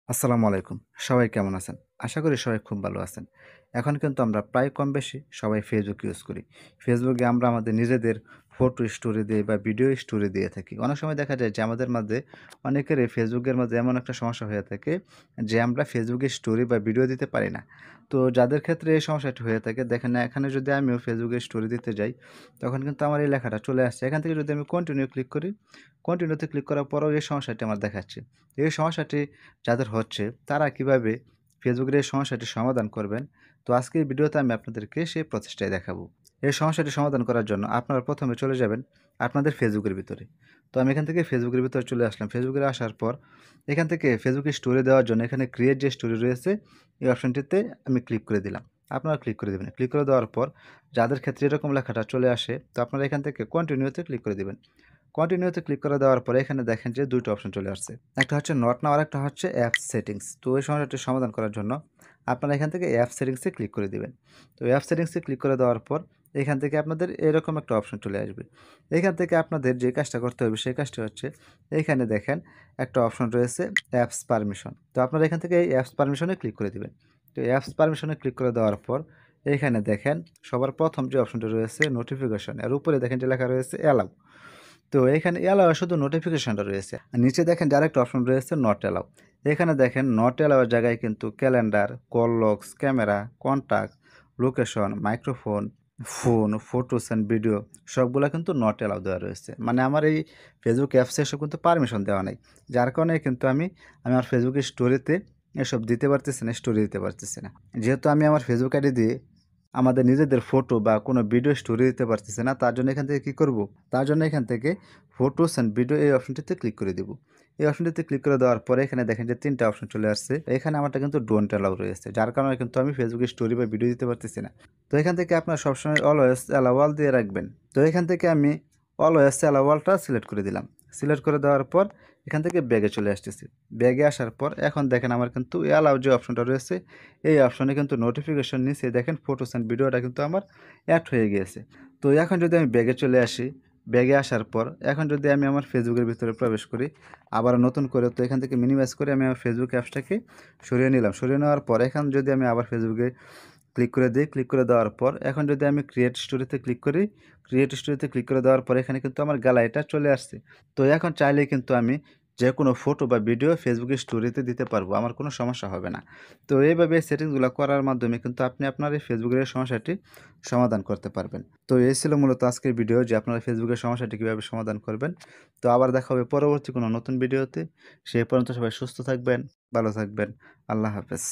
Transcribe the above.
আসসালামু আলাইকুম। সবাই কেমন আছেন? আশা করি সবাই খুব ভালো আছেন। এখন কিন্তু আমরা প্রায় কম বেশি সবাই Facebook ইউজ করি। Facebook এ আমরা আমাদের নিজেদের ফটো স্টোরি দেই বা ভিডিও স্টোরি দিয়ে থাকি। অনেক সময় দেখা যায় যে আমাদের মাঝে অনেকেরই Facebook এর মাঝে এমন একটা সমস্যা হয়ে থাকে যে আমরা Facebook এ স্টোরি বা ভিডিও দিতে পারি না। তো যাদের ক্ষেত্রে এই সমস্যাটি হয়ে থাকে দেখেন এখানে যদি আমিও Facebook এ স্টোরি দিতে যাই, তখন কিন্তু আমার এই লেখাটা চলে আসছে। এখান থেকে যদি আমি কন্টিনিউ ক্লিক করি, কন্টিনিউতে ক্লিক করার পরেও এই সমস্যাটি আমার দেখাচ্ছে। এই সমস্যাটি যাদের হচ্ছে তারা কিভাবে ফেসবুকের এই সমস্যাটি সমাধান করবেন, তো আজকের ভিডিওতে আমি আপনাদেরকে সেই প্রচেষ্টাই দেখাবো। এই সমস্যাটি সমাধান করার জন্য আপনারা প্রথমে চলে যাবেন আপনাদের ফেসবুকের ভিতরে। তো আমি এখান থেকে ফেসবুকের ভিতরে চলে আসলাম। ফেসবুকে আসার পর এখান থেকে ফেসবুকে স্টোরি দেওয়ার জন্য এখানে ক্রিয়েট যে স্টোরি রয়েছে এই অপশনটিতে আমি ক্লিক করে দিলাম। আপনারা ক্লিক করে দেবেন। ক্লিক করে দেওয়ার পর যাদের ক্ষেত্রে এরকম লেখাটা চলে আসে, তো আপনারা এখান থেকে কন্টিনিউতে ক্লিক করে দিবেন। কন্টিনিউতে ক্লিক করে দেওয়ার পরে এখানে দেখেন যে ২ টা অপশন চলে আসছে। একটা হচ্ছে নট নাও, আরেকটা হচ্ছে অ্যাপ সেটিংস। তো এই সমস্যাটির সমাধান করার জন্য আপনারা এখান থেকে অ্যাপ সেটিংসে ক্লিক করে দিবেন। তো অ্যাপ সেটিংসে ক্লিক করে দেওয়ার পর এখান থেকে আপনাদের এরকম একটা অপশন চলে আসবে। এখান থেকে আপনাদের যে কাজটা করতে হবে সেই কাজটি হচ্ছে এইখানে দেখেন একটা অপশন রয়েছে অ্যাপস পারমিশন। তো আপনারা এখান থেকে এই অ্যাপস পারমিশনে ক্লিক করে দিবেন। তো অ্যাপস পারমিশনে ক্লিক করে দেওয়ার পর এইখানে দেখেন সবার প্রথম যে অপশনটি রয়েছে নোটিফিকেশন, এর উপরে দেখেন যে লেখা রয়েছে অ্যালাউ। তো এখানে অ্যালাউ শুধু নোটিফিকেশনটা রয়েছে। আর নিচে দেখেন যে আরেকটা অপশন রয়েছে নট অ্যালাউ। এখানে দেখেন নট অ্যালাউ এর জায়গায় কিন্তু calendar, call logs, camera, contact, location, microphone, phone, photos and video সবগুলা কিন্তু নট অ্যালাউ দেওয়া রয়েছে। মানে আমার এই ফেসবুক অ্যাপসে এসব কিন্তু পারমিশন দেওয়া নাই। যার কারণে কিন্তু আমি আমার ফেসবুকের স্টোরিতে এসব দিতে পারতেছি না, স্টোরি দিতে পারতেছি না। যেহেতু আমি আমার ফেসবুক আইডি দিয়ে আমাদের নিজেদের ফটো বা কোনো ভিডিও স্টোরি দিতে পারতেছি না, তার জন্য এখান থেকে কী করব? তার জন্য এখান থেকে ফটোস অ্যান্ড ভিডিও এই অপশনটিতে ক্লিক করে দেব। এই অপশনটিতে ক্লিক করে দেওয়ার পরে এখানে দেখেন যে ৩ টা অপশন চলে আসছে। এখানে আমারটা কিন্তু ডোন্ট অ্যালাউ রয়েছে। যার কারণে কিন্তু আমি ফেসবুকে স্টোরি বা ভিডিও দিতে পারতেছি না। তো এখান থেকে আপনারা সবসময় অলওয়েজ অ্যালাউ অল দিয়ে রাখবেন। তো এখান থেকে আমি অলওয়েজ অ্যালাউ অলটা সিলেক্ট করে দিলাম। সিলেক্ট করে দেওয়ার পর এখান থেকে ব্যাগে চলে আসতেছি। ব্যাগে আসার পর এখন দেখেন আমার কিন্তু অ্যালাউ যে অপশনটা রয়েছে এই অপশনে কিন্তু নোটিফিকেশন নিচে দেখেন ফটোস অ্যান্ড ভিডিওটা কিন্তু আমার অ্যাড হয়ে গিয়েছে। তো এখন যদি আমি ব্যাগে চলে আসি, ব্যাগে আসার পর এখন যদি আমি আমার ফেসবুকের ভিতরে প্রবেশ করি, আবার নতুন করে তো এখান থেকে মিনিমাইজ করে আমি আমার ফেসবুক অ্যাপসটাকে সরিয়ে নিলাম। সরিয়ে নেওয়ার পর এখন যদি আমি আবার ফেসবুকে ক্লিক করে দিই, ক্লিক করে দেওয়ার পর এখন যদি আমি ক্রিয়েট স্টোরিতে ক্লিক করি, ক্রিয়েট স্টোরিতে ক্লিক করে দেওয়ার পর এখানে কিন্তু আমার গ্যালারিটা চলে আসছে। তো এখন চাইলেই কিন্তু আমি যেকোনো ফটো বা ভিডিও ফেসবুকের স্টোরিতে দিতে পারবো। আমার কোনো সমস্যা হবে না। তো এইভাবে সেটিংসগুলো করার মাধ্যমে কিন্তু আপনি আপনার এই ফেসবুকের এই সমস্যাটি সমাধান করতে পারবেন। তো এই ছিল মূলত আজকের ভিডিও যে আপনারা ফেসবুকের সমস্যাটি কীভাবে সমাধান করবেন। তো আবার দেখা হবে পরবর্তী কোনো নতুন ভিডিওতে। সেই পর্যন্ত সবাই সুস্থ থাকবেন, ভালো থাকবেন। আল্লাহ হাফেজ।